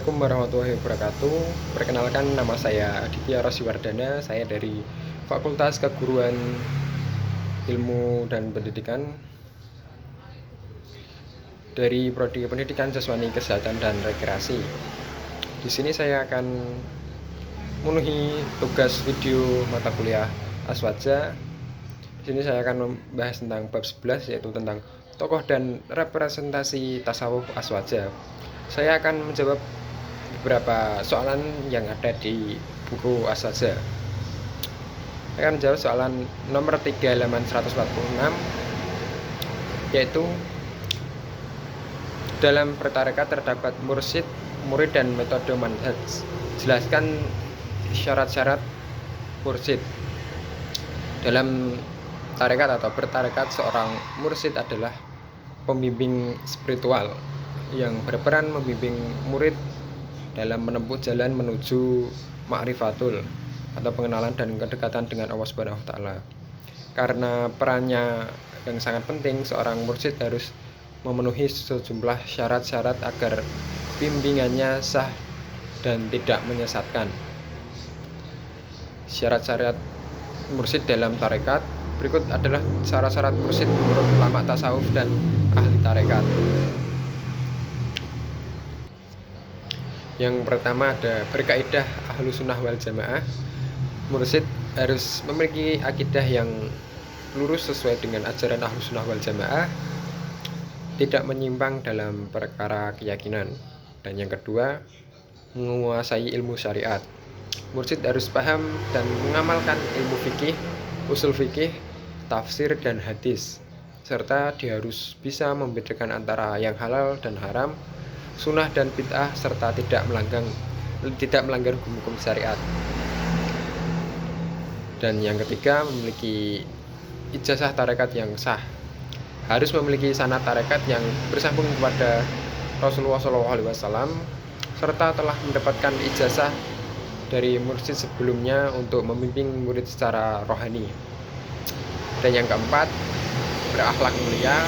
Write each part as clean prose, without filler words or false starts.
Assalamualaikum warahmatullahi wabarakatuh. Perkenalkan, nama saya Aditya Rosiwardana. Saya dari Fakultas Keguruan Ilmu dan Pendidikan dari Prodi Pendidikan Siswani Kesehatan dan Rekreasi. Di sini saya akan memenuhi tugas video mata kuliah Aswaja. Di sini saya akan membahas tentang bab 11, yaitu tentang tokoh dan representasi tasawuf Aswaja. Saya akan menjawab beberapa soalan yang ada di buku Aswaja. Saya akan menjawab soalan nomor 3 halaman 146, yaitu dalam bertarekat terdapat mursyid, murid, dan metode manhaj. Jelaskan syarat-syarat mursyid. Dalam tarekat atau bertarekat, seorang mursyid adalah pembimbing spiritual yang berperan membimbing murid dalam menempuh jalan menuju ma'rifatul atau pengenalan dan kedekatan dengan Allah Subhanahu wa taala. Karena perannya yang sangat penting, seorang mursyid harus memenuhi sejumlah syarat-syarat agar bimbingannya sah dan tidak menyesatkan. Syarat-syarat mursyid dalam tarekat berikut adalah syarat-syarat mursyid menurut ulama tasawuf dan ahli tarekat. Yang pertama ada berkaidah ahlu sunnah wal jamaah. Mursyid harus memiliki akidah yang lurus sesuai dengan ajaran ahlu sunnah wal jamaah, tidak menyimpang dalam perkara keyakinan. Dan yang kedua, menguasai ilmu syariat. Mursyid harus paham dan mengamalkan ilmu fikih, usul fikih, tafsir, dan hadis, serta dia harus bisa membedakan antara yang halal dan haram, sunnah dan bid'ah, serta tidak melanggar hukum-hukum syariat. Dan yang ketiga, memiliki ijazah tarekat yang sah. Harus memiliki sanad tarekat yang bersambung kepada Rasulullah SAW, serta telah mendapatkan ijazah dari mursyid sebelumnya untuk membimbing murid secara rohani. Dan yang keempat, berakhlak mulia,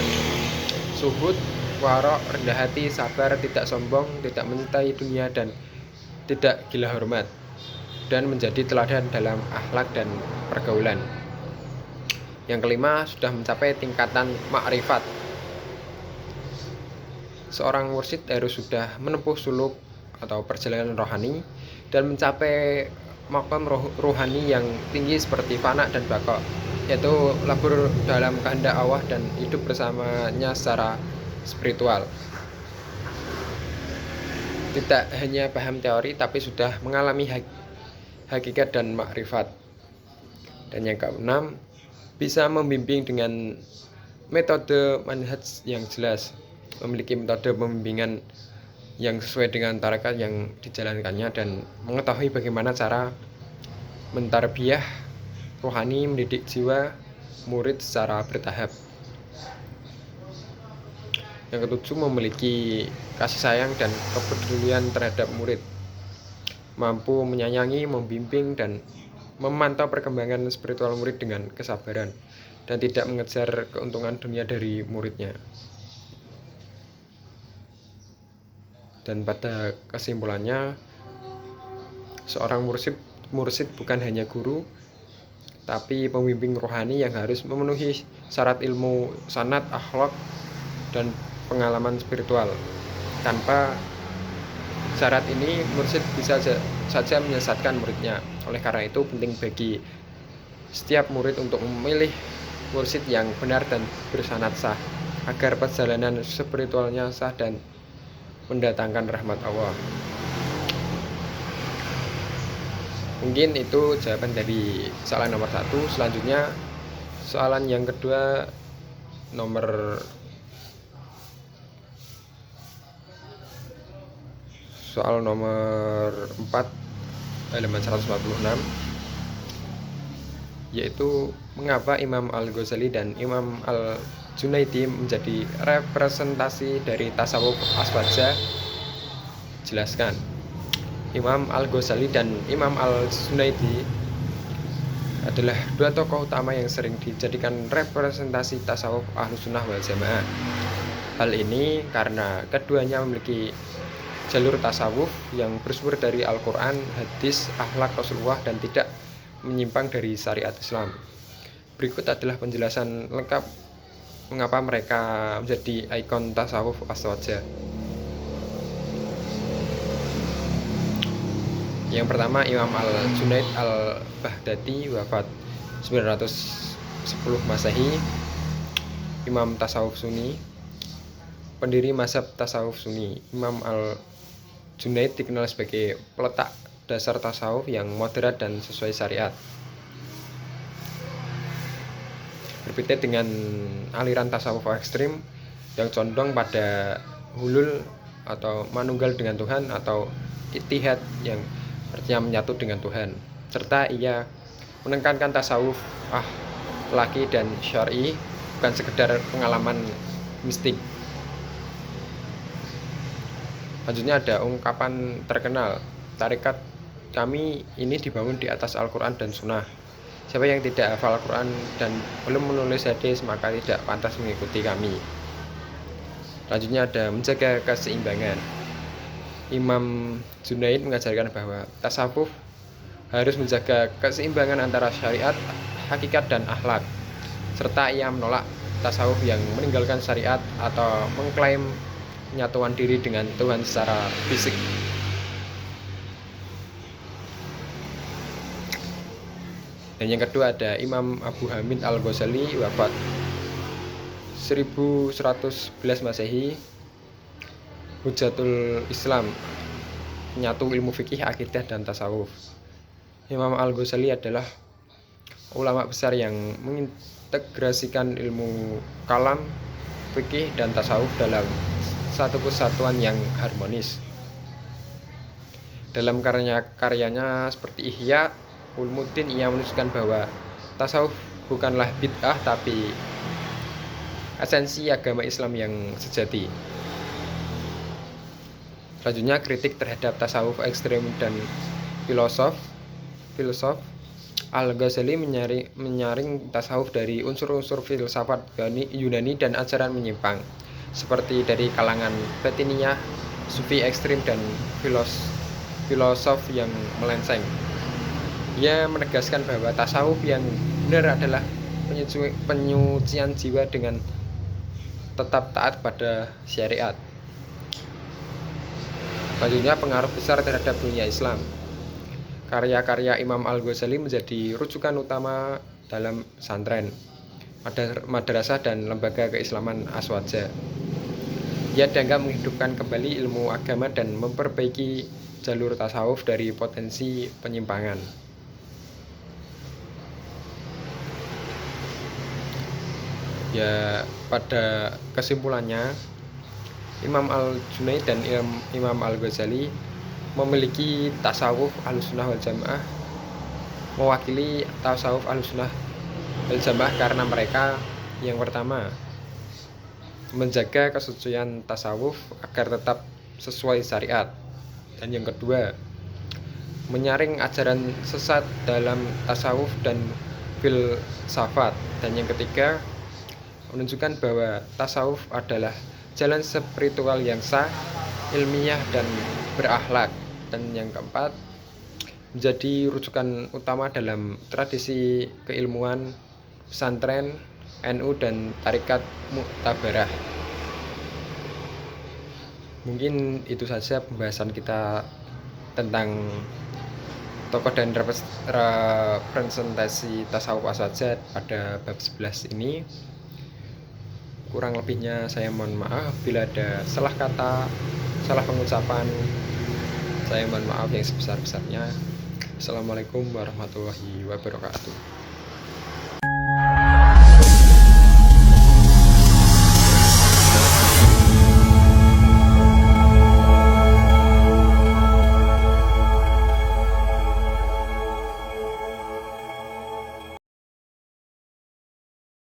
zuhud, warok, rendah hati, sabar, tidak sombong, tidak mencintai dunia, dan tidak gila hormat, dan menjadi teladan dalam akhlak dan pergaulan. Yang kelima, sudah mencapai tingkatan ma'rifat. Seorang mursyid harus sudah menempuh suluk atau perjalanan rohani dan mencapai maqam rohani yang tinggi seperti fana dan baqa, yaitu labur dalam kehendak Allah dan hidup bersamanya secara spiritual. Tidak hanya paham teori, tapi sudah mengalami hakikat dan makrifat. Dan yang keenam, bisa membimbing dengan metode manhaj yang jelas, memiliki metode pembimbingan yang sesuai dengan tarekat yang dijalankannya, dan mengetahui bagaimana cara mentarbiyah rohani, mendidik jiwa murid secara bertahap. Yang ketujuh, memiliki kasih sayang dan kepedulian terhadap murid, mampu menyayangi, membimbing, dan memantau perkembangan spiritual murid dengan kesabaran, dan tidak mengejar keuntungan dunia dari muridnya. Dan pada kesimpulannya, seorang mursyid bukan hanya guru, tapi pembimbing rohani yang harus memenuhi syarat ilmu, sanad, akhlak, dan pengalaman spiritual. Tanpa syarat ini, mursyid bisa saja menyesatkan muridnya. Oleh karena itu, penting bagi setiap murid untuk memilih mursyid yang benar dan bersanad sah, agar perjalanan spiritualnya sah dan mendatangkan rahmat Allah. Mungkin itu jawaban dari soalan nomor 1. Selanjutnya, soalan yang kedua, soal nomor 4 halaman 146, yaitu mengapa Imam Al-Ghazali dan Imam Al-Junaidi menjadi representasi dari tasawuf Aswaja. Jelaskan. Imam Al-Ghazali dan Imam Al-Junaidi adalah dua tokoh utama yang sering dijadikan representasi tasawuf Ahlus Sunnah wal Jamaah. Hal ini karena keduanya memiliki jalur tasawuf yang bersumber dari Al-Quran, hadis, akhlak Rasulullah dan tidak menyimpang dari syariat Islam. Berikut adalah penjelasan lengkap mengapa mereka menjadi ikon tasawuf aswaja. Yang pertama, Imam Al-Junaid Al-Baghdadi, wafat 910 Masehi, imam tasawuf Sunni, pendiri mazhab tasawuf Sunni. Imam Al-Junaid dikenal sebagai peletak dasar tasawuf yang moderat dan sesuai syariat. Berbeda dengan aliran tasawuf ekstrim yang condong pada hulul atau manunggal dengan Tuhan atau ittihad yang artinya menyatu dengan Tuhan, serta ia menekankan tasawuf akhlaki dan syar'i, bukan sekedar pengalaman mistik. Selanjutnya ada ungkapan terkenal, tarekat kami ini dibangun di atas Al-Quran dan Sunnah. Siapa yang tidak hafal Al-Quran dan belum menulis hadis maka tidak pantas mengikuti kami. Selanjutnya ada menjaga keseimbangan. Imam Junaid mengajarkan bahwa tasawuf harus menjaga keseimbangan antara syariat, hakikat, dan akhlak, serta ia menolak tasawuf yang meninggalkan syariat atau mengklaim penyatuan diri dengan Tuhan secara fisik. Dan yang kedua ada Imam Abu Hamid Al-Ghazali, wafat 1111 Masehi, Hujatul Islam, penyatu ilmu fikih, akidah, dan tasawuf. Imam Al-Ghazali adalah ulama besar yang mengintegrasikan ilmu kalam, fikih, dan tasawuf dalam satu kesatuan yang harmonis. Dalam karyanya seperti Ihya Ulumuddin, ia menunjukkan bahwa tasawuf bukanlah bid'ah tapi esensi agama Islam yang sejati. Selanjutnya, kritik terhadap tasawuf ekstrem dan filosof. Al-Ghazali menyaring tasawuf dari unsur-unsur filsafat Yunani dan ajaran menyimpang, seperti dari kalangan batiniyah, sufi ekstrem, dan filosof yang melenceng. Ia menegaskan bahwa tasawuf yang benar adalah penyucian jiwa dengan tetap taat pada syariat. Selanjutnya, pengaruh besar terhadap dunia Islam. Karya-karya Imam Al-Ghazali menjadi rujukan utama dalam pesantren, madrasah, dan lembaga keislaman aswaja. Ia dianggap menghidupkan kembali ilmu agama dan memperbaiki jalur tasawuf dari potensi penyimpangan. Ya, pada kesimpulannya, Imam Al-Junaid dan Imam Al-Ghazali memiliki tasawuf Ahlussunnah wal Jamaah, mewakili tasawuf Ahlussunnah wal Jamaah karena mereka yang pertama menjaga kesucian tasawuf agar tetap sesuai syariat, dan yang kedua menyaring ajaran sesat dalam tasawuf dan filsafat, dan yang ketiga menunjukkan bahwa tasawuf adalah jalan spiritual yang sah, ilmiah, dan berakhlak, dan yang keempat menjadi rujukan utama dalam tradisi keilmuan pesantren, NU, dan tarekat Mu'tabarah. Mungkin itu saja pembahasan kita tentang tokoh dan representasi tasawuf aswaja pada bab 11 ini. Kurang lebihnya saya mohon maaf bila ada salah kata, salah pengucapan. Saya mohon maaf yang sebesar-besarnya. Assalamualaikum warahmatullahi wabarakatuh.